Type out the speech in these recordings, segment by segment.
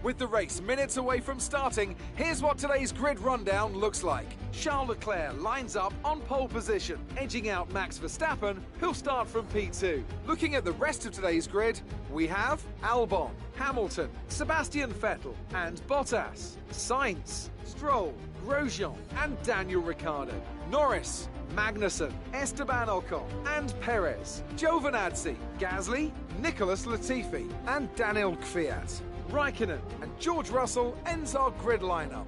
With the race minutes away from starting, here's what today's grid rundown looks like. Charles Leclerc lines up on pole position, edging out Max Verstappen, who'll start from P2. Looking at the rest of today's grid, we have Albon, Hamilton, Sebastian Vettel and Bottas, Sainz, Stroll, Grosjean and Daniel Ricciardo, Norris, Magnussen, Esteban Ocon and Perez, Giovinazzi, Gasly, Nicholas Latifi and Daniel Kvyat. Raikkonen and George Russell ends our grid lineup.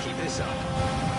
Keep this up.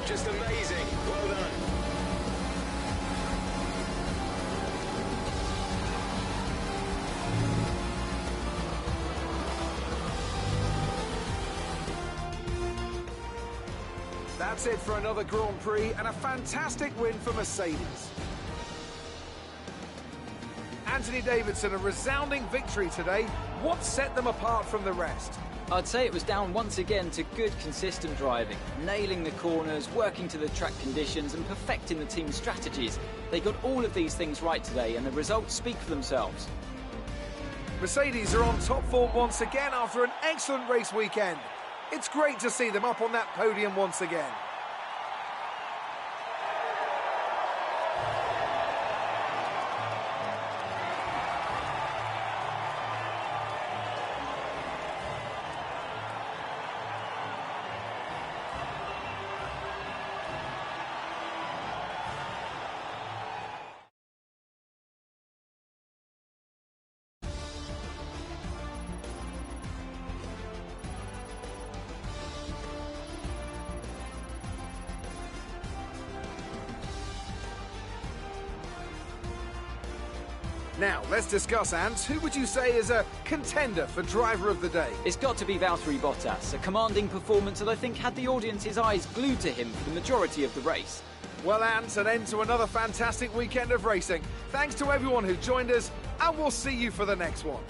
Just amazing. Well done. That's it for another Grand Prix and a fantastic win for Mercedes. Anthony Davidson, a resounding victory today. What set them apart from the rest? I'd say it was down once again to good, consistent driving, nailing the corners, working to the track conditions and perfecting the team's strategies. They got all of these things right today and the results speak for themselves. Mercedes are on top form once again after an excellent race weekend. It's great to see them up on that podium once again. Now, let's discuss, Ant. Who would you say is a contender for driver of the day? It's got to be Valtteri Bottas, a commanding performance that I think had the audience's eyes glued to him for the majority of the race. Well, Ant, an end to another fantastic weekend of racing. Thanks to everyone who joined us, and we'll see you for the next one.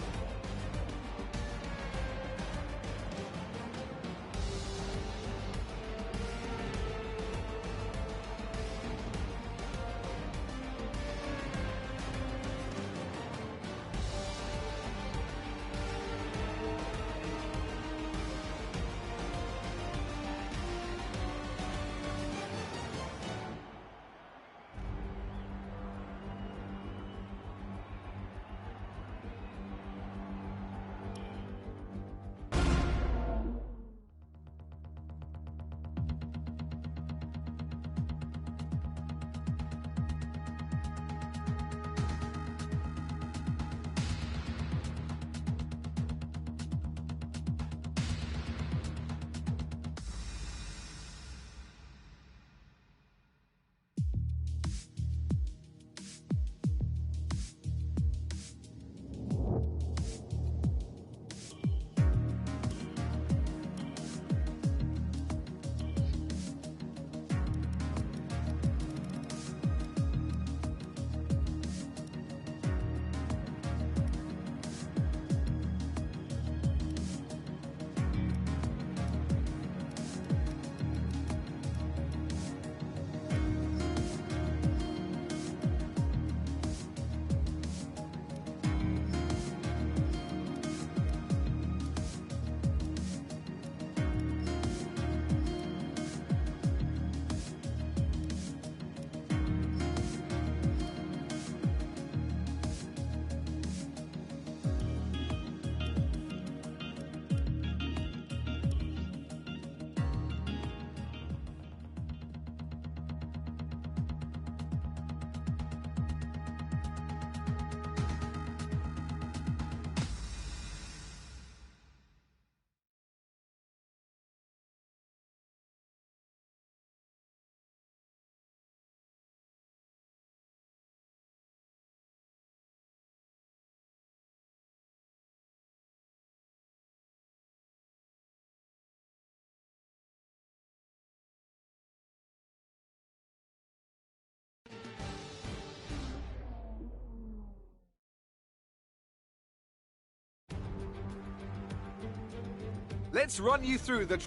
Let's run you through the...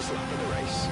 fastest lap of the race.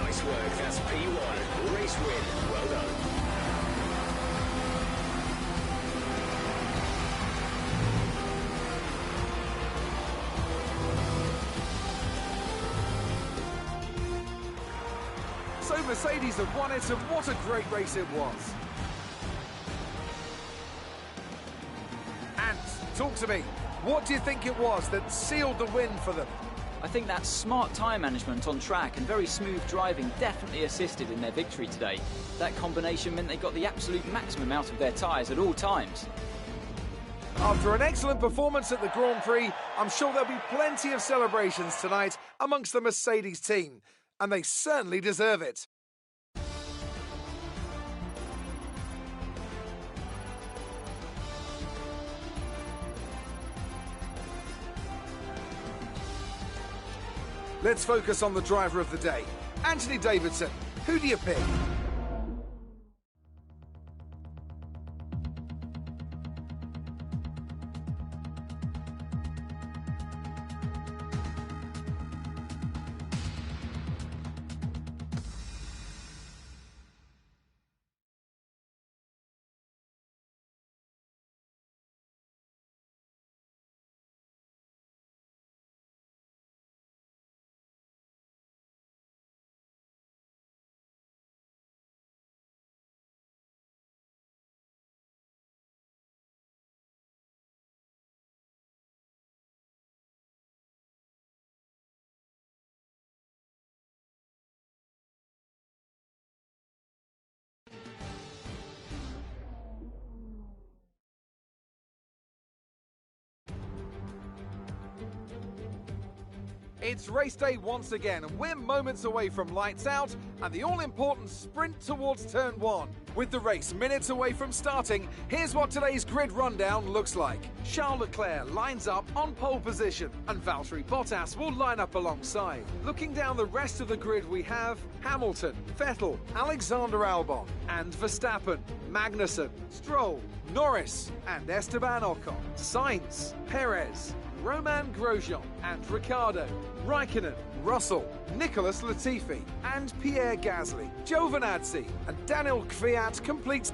Nice work, that's P1. Race win, well done. So Mercedes have won it, and what a great race it was. And talk to me, what do you think it was that sealed the win for them? I think that smart tyre management on track and very smooth driving definitely assisted in their victory today. That combination meant they got the absolute maximum out of their tyres at all times. After an excellent performance at the Grand Prix, I'm sure there'll be plenty of celebrations tonight amongst the Mercedes team, and they certainly deserve it. Let's focus on the driver of the day. Anthony Davidson, who do you pick? It's race day once again, and we're moments away from lights out and the all-important sprint towards turn one. With the race minutes away from starting, here's what today's grid rundown looks like. Charles Leclerc lines up on pole position, and Valtteri Bottas will line up alongside. Looking down the rest of the grid, we have Hamilton, Vettel, Alexander Albon, and Verstappen, Magnussen, Stroll, Norris, and Esteban Ocon, Sainz, Perez, Romain Grosjean and Ricciardo, Raikkonen, Russell, Nicholas Latifi and Pierre Gasly, Giovinazzi and Daniel Kvyat completes.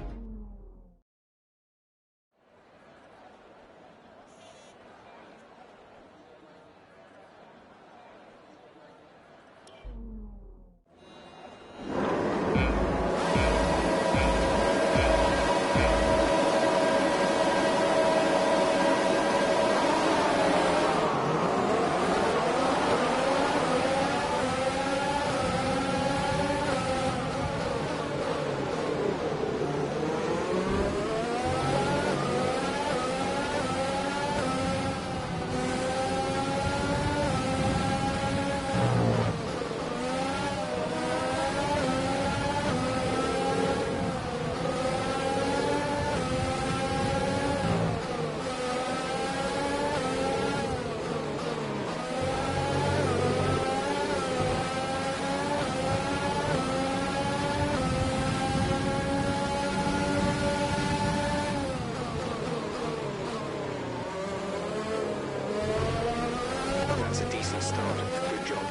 That's a decent start. Good job.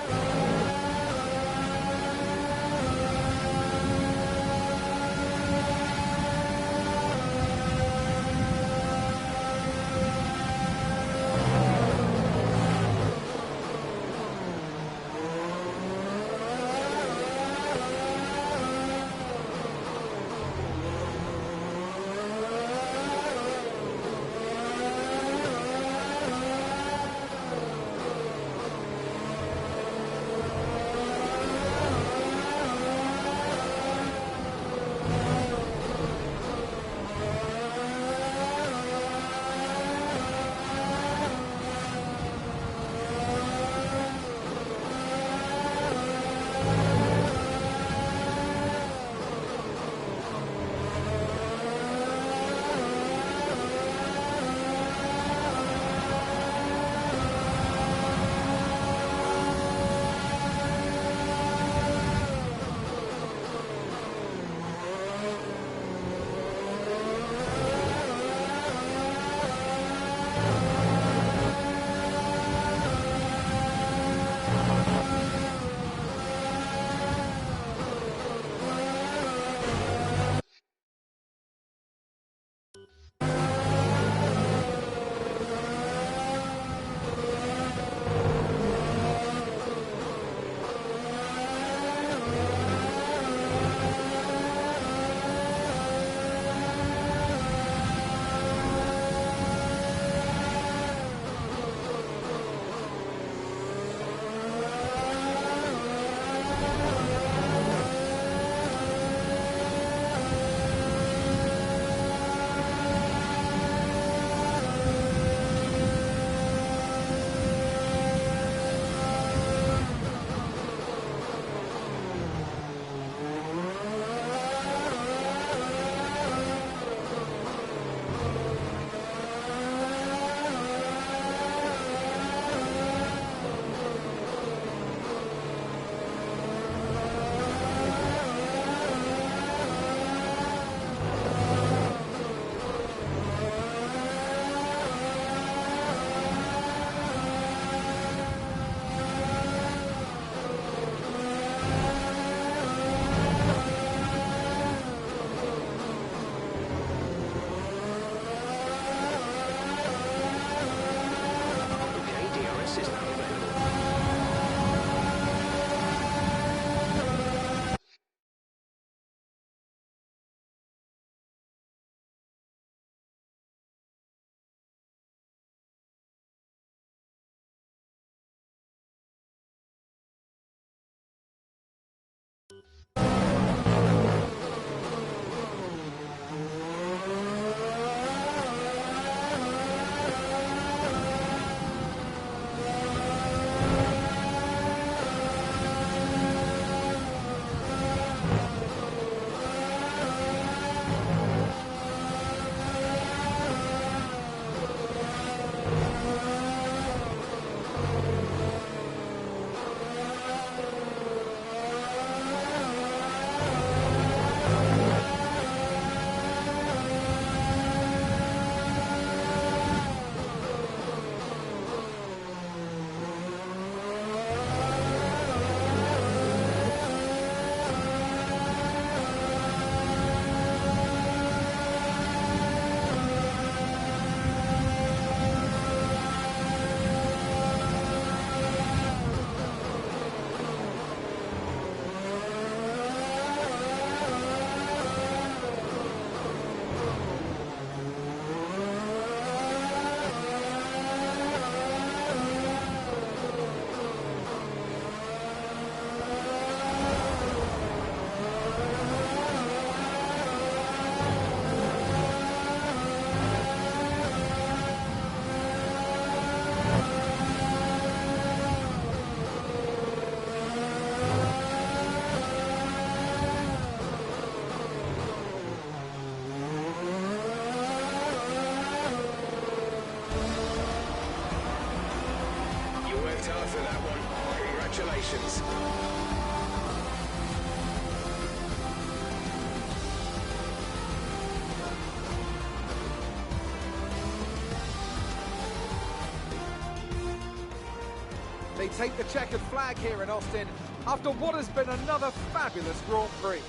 take the checkered flag here in Austin after what has been another fabulous Grand Prix.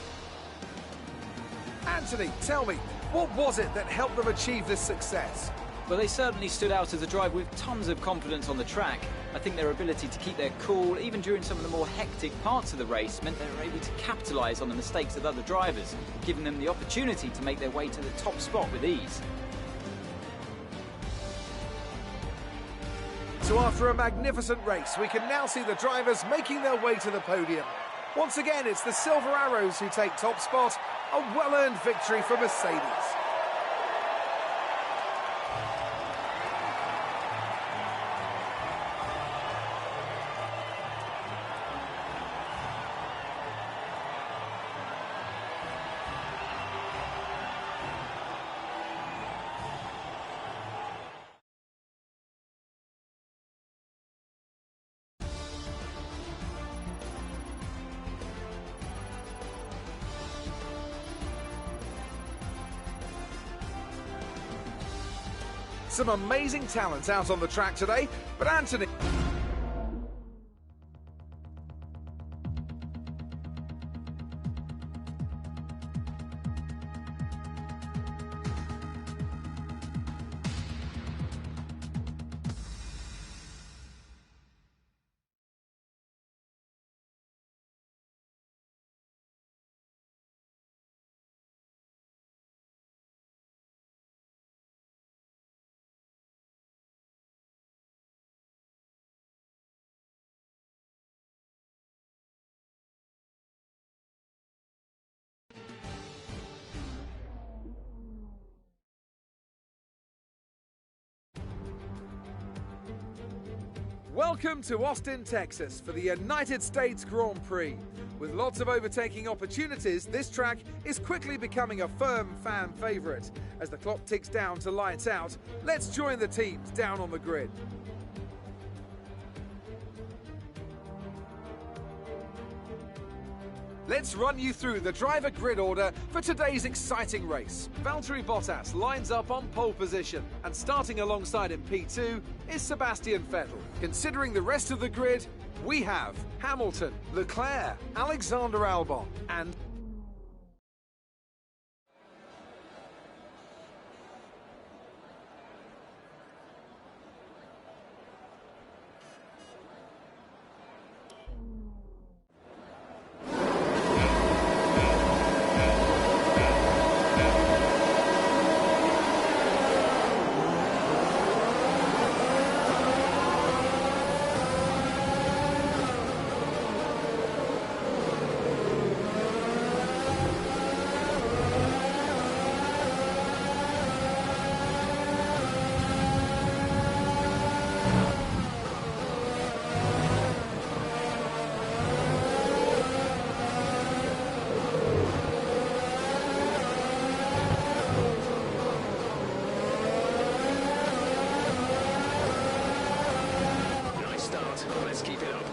Anthony, tell me, what was it that helped them achieve this success? Well, they certainly stood out as a driver with tons of confidence on the track. I think their ability to keep their cool, even during some of the more hectic parts of the race, meant they were able to capitalise on the mistakes of other drivers, giving them the opportunity to make their way to the top spot with ease. So after a magnificent race, we can now see the drivers making their way to the podium. Once again, it's the Silver Arrows who take top spot, a well-earned victory for Mercedes. Some amazing talent out on the track today, but Anthony... Welcome to Austin, Texas for the United States Grand Prix. With lots of overtaking opportunities, this track is quickly becoming a firm fan favourite. As the clock ticks down to lights out, let's join the teams down on the grid. Let's run you through the driver grid order for today's exciting race. Valtteri Bottas lines up on pole position, and starting alongside in P2 is Sebastian Vettel. Considering the rest of the grid, we have Hamilton, Leclerc, Alexander Albon, and Let's keep it up.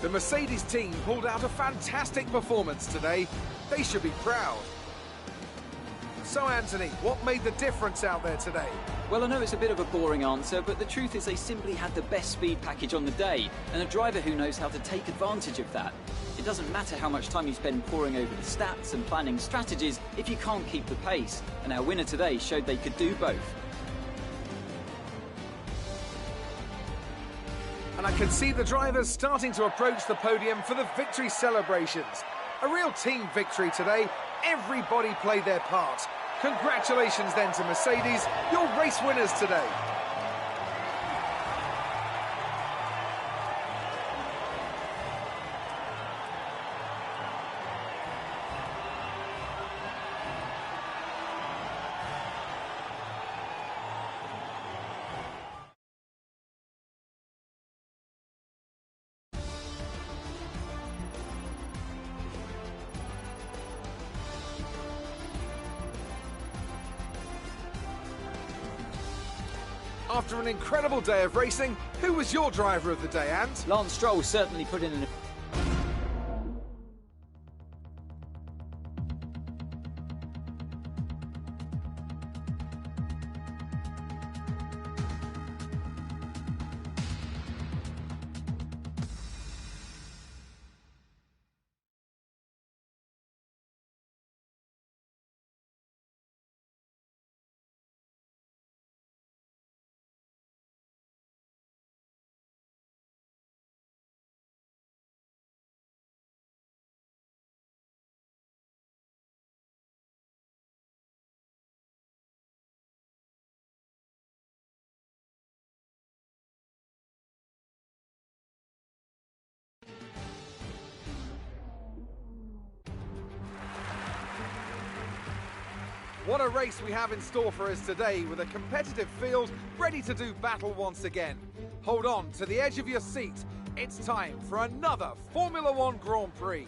The Mercedes team pulled out a fantastic performance today. They should be proud. So Anthony, what made the difference out there today? Well, I know it's a bit of a boring answer, but the truth is they simply had the best speed package on the day, and a driver who knows how to take advantage of that. It doesn't matter how much time you spend poring over the stats and planning strategies if you can't keep the pace, and our winner today showed they could do both. And I can see the drivers starting to approach the podium for the victory celebrations. A real team victory today. Everybody played their part. Congratulations then to Mercedes, your race winners today. After an incredible day of racing, who was your driver of the day, Ant? Lance Stroll certainly put in an... What a race we have in store for us today, with a competitive field ready to do battle once again. Hold on to the edge of your seat. It's time for another Formula One Grand Prix.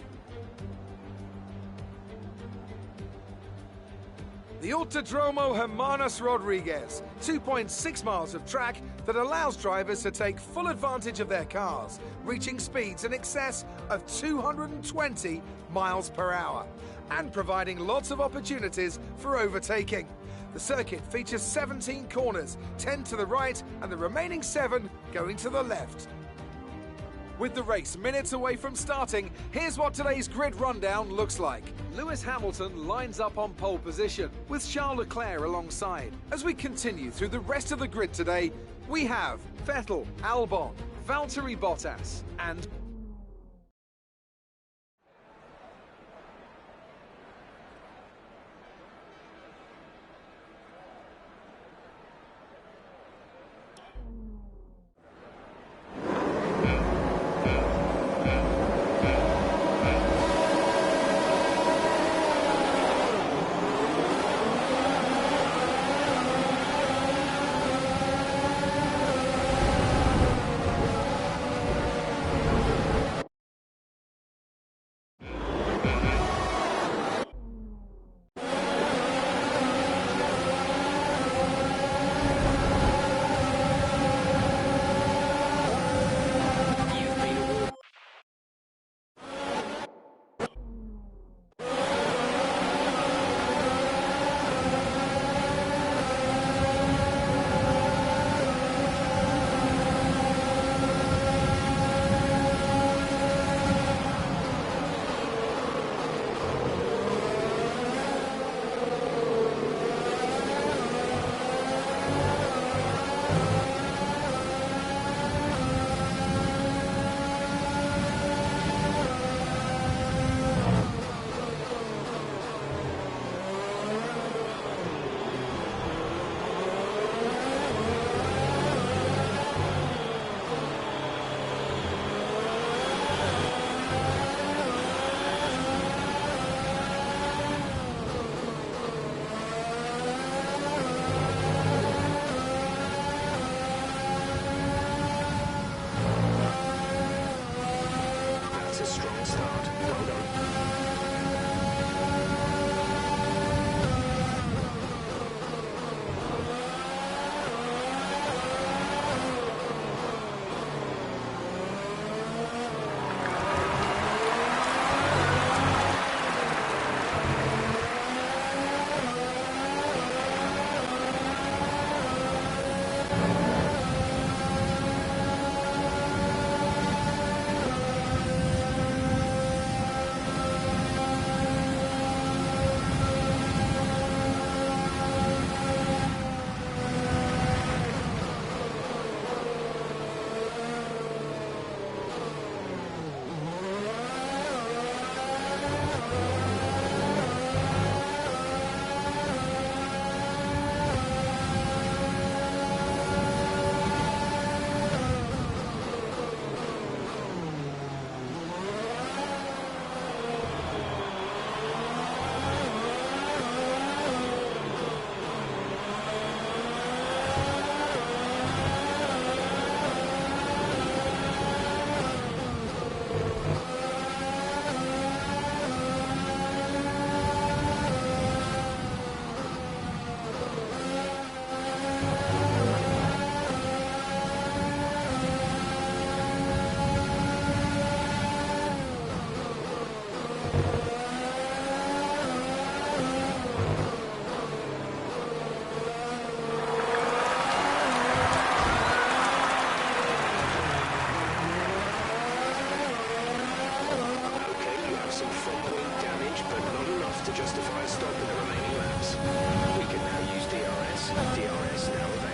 The Autodromo Hermanos Rodriguez, 2.6 miles of track that allows drivers to take full advantage of their cars, reaching speeds in excess of 220 miles per hour, and providing lots of opportunities for overtaking. The circuit features 17 corners, 10 to the right and the remaining 7 going to the left. With the race minutes away from starting, here's what today's grid rundown looks like. Lewis Hamilton lines up on pole position, with Charles Leclerc alongside. As we continue through the rest of the grid today, we have Vettel, Albon, Valtteri Bottas and to justify a stop in the remaining laps. We can now use DRS. DRS now available.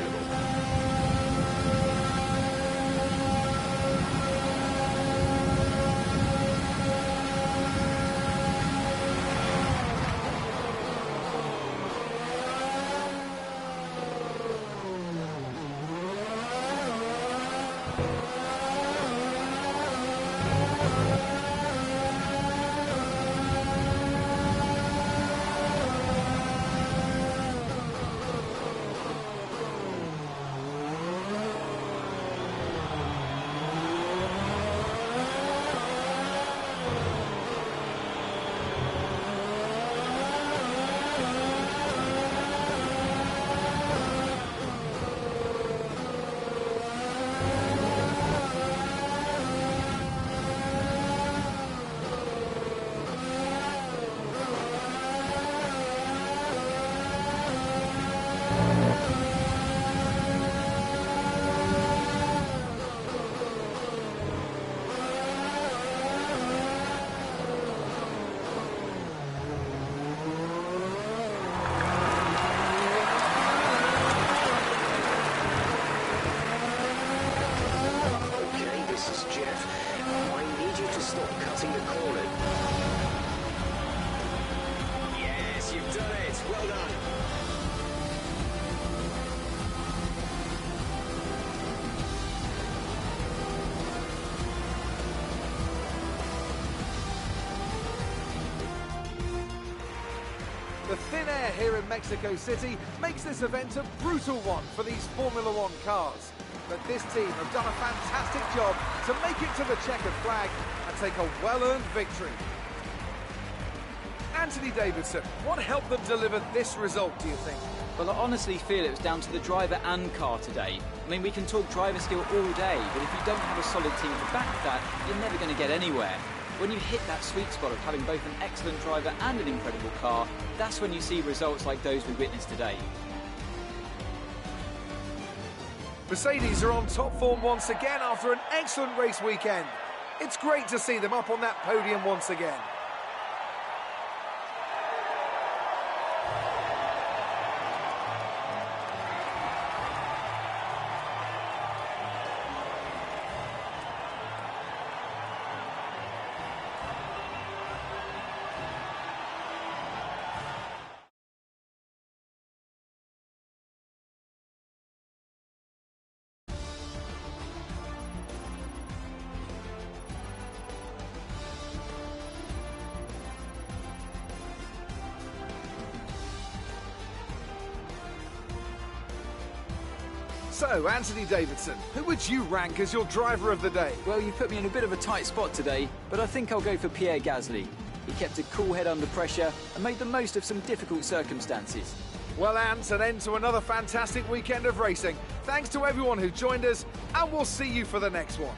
The thin air here in Mexico City makes this event a brutal one for these Formula One cars. But this team have done a fantastic job to make it to the checkered flag and take a well-earned victory. Anthony Davidson, what helped them deliver this result, do you think? Well, I honestly feel it was down to the driver and car today. I mean, we can talk driver skill all day, but if you don't have a solid team to back that, you're never going to get anywhere. When you hit that sweet spot of having both an excellent driver and an incredible car, that's when you see results like those we witnessed today. Mercedes are on top form once again after an excellent race weekend. It's great to see them up on that podium once again. So, Anthony Davidson, who would you rank as your driver of the day? Well, you put me in a bit of a tight spot today, but I think I'll go for Pierre Gasly. He kept a cool head under pressure and made the most of some difficult circumstances. Well, Ant, an end to another fantastic weekend of racing. Thanks to everyone who joined us, and we'll see you for the next one.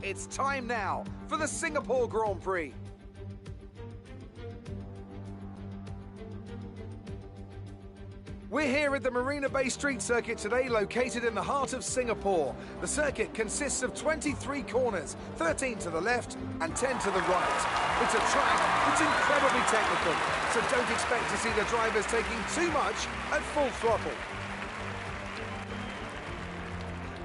It's time now for the Singapore Grand Prix. We're here at the Marina Bay Street Circuit today, located in the heart of Singapore. The circuit consists of 23 corners, 13 to the left and 10 to the right. It's a track that's incredibly technical, so don't expect to see the drivers taking too much at full throttle.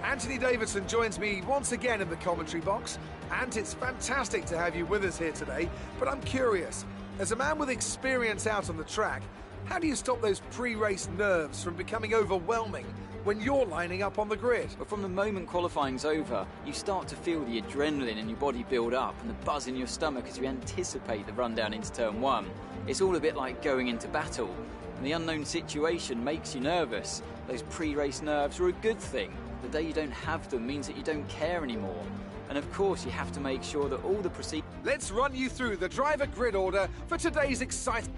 Anthony Davidson joins me once again in the commentary box, and it's fantastic to have you with us here today, but I'm curious, as a man with experience out on the track, how do you stop those pre-race nerves from becoming overwhelming when you're lining up on the grid? But from the moment qualifying's over, you start to feel the adrenaline in your body build up and the buzz in your stomach as you anticipate the rundown into turn one. It's all a bit like going into battle, and the unknown situation makes you nervous. Those pre-race nerves are a good thing. The day you don't have them means that you don't care anymore. And of course, you have to make sure that all the procedures... Let's run you through the driver grid order for today's exciting...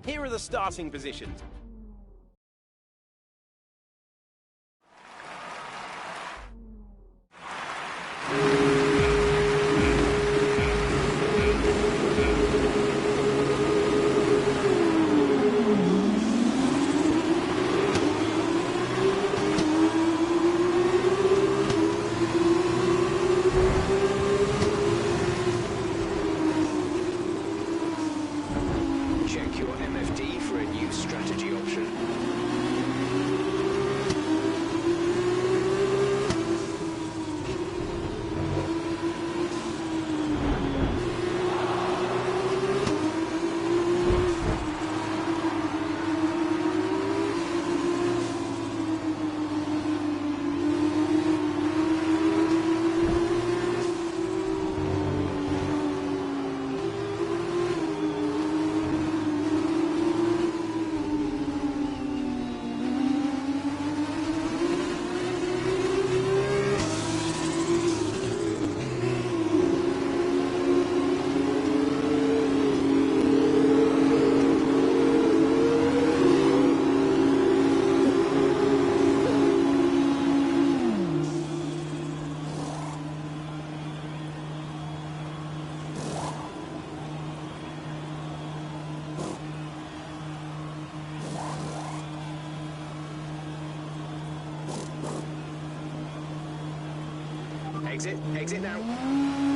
Here are the starting positions. Check your MFD for a new strategy option. Exit now.